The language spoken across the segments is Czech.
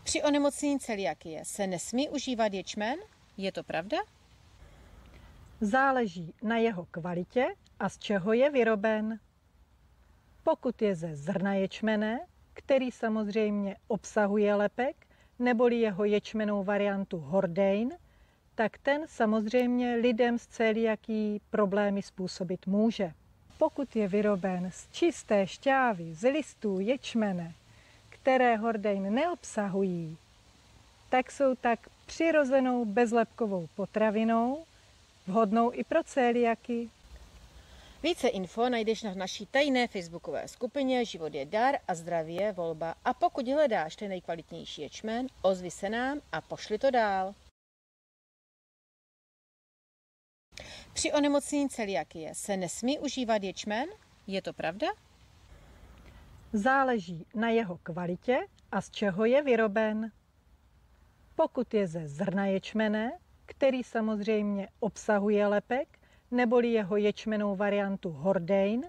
Při onemocnění celiakie se nesmí užívat ječmen? Je to pravda? Záleží na jeho kvalitě a z čeho je vyroben. Pokud je ze zrna ječmene, který samozřejmě obsahuje lepek, neboli jeho ječmenou variantu hordein, tak ten samozřejmě lidem s celiakií problémy způsobit může. Pokud je vyroben z čisté šťávy z listů ječmene, které hordein neobsahují, tak jsou tak přirozenou bezlepkovou potravinou, vhodnou i pro celiaky. Více info najdeš na naší tajné facebookové skupině Život je dar a zdraví je volba. A pokud hledáš ten nejkvalitnější ječmen, ozvi se nám a pošli to dál. Při onemocnění celiakie se nesmí užívat ječmen? Je to pravda? Záleží na jeho kvalitě a z čeho je vyroben. Pokud je ze zrna ječmene, který samozřejmě obsahuje lepek, neboli jeho ječmenou variantu hordein,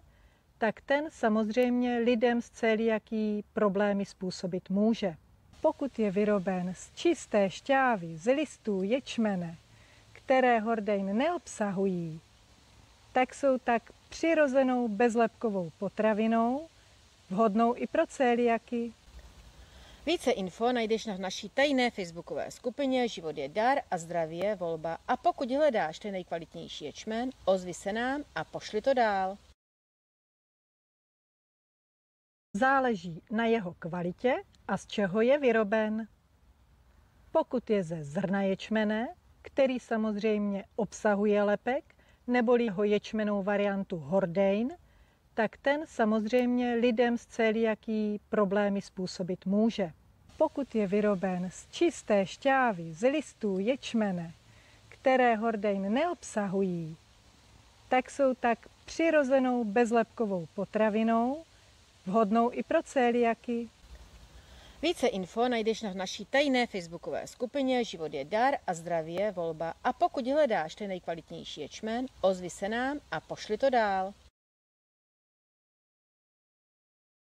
tak ten samozřejmě lidem s celiakií problémy způsobit může. Pokud je vyroben z čisté šťávy z listů ječmene, které hordein neobsahují, tak jsou tak přirozenou bezlepkovou potravinou, vhodnou i pro celiaky. Více info najdeš na naší tajné facebookové skupině Život je dar a zdraví je volba. A pokud hledáš ten nejkvalitnější ječmen, ozvi se nám a pošli to dál. Záleží na jeho kvalitě a z čeho je vyroben. Pokud je ze zrna ječmene, který samozřejmě obsahuje lepek, neboli jeho ječmenou variantu hordein, tak ten samozřejmě lidem s celiakií problémy způsobit může. Pokud je vyroben z čisté šťávy z listů ječmene, které hordein neobsahují, tak jsou tak přirozenou bezlepkovou potravinou, vhodnou i pro celiaky. Více info najdeš na naší tajné facebookové skupině Život je dar a zdraví je volba. A pokud hledáš ten nejkvalitnější ječmen, ozvi se nám a pošli to dál.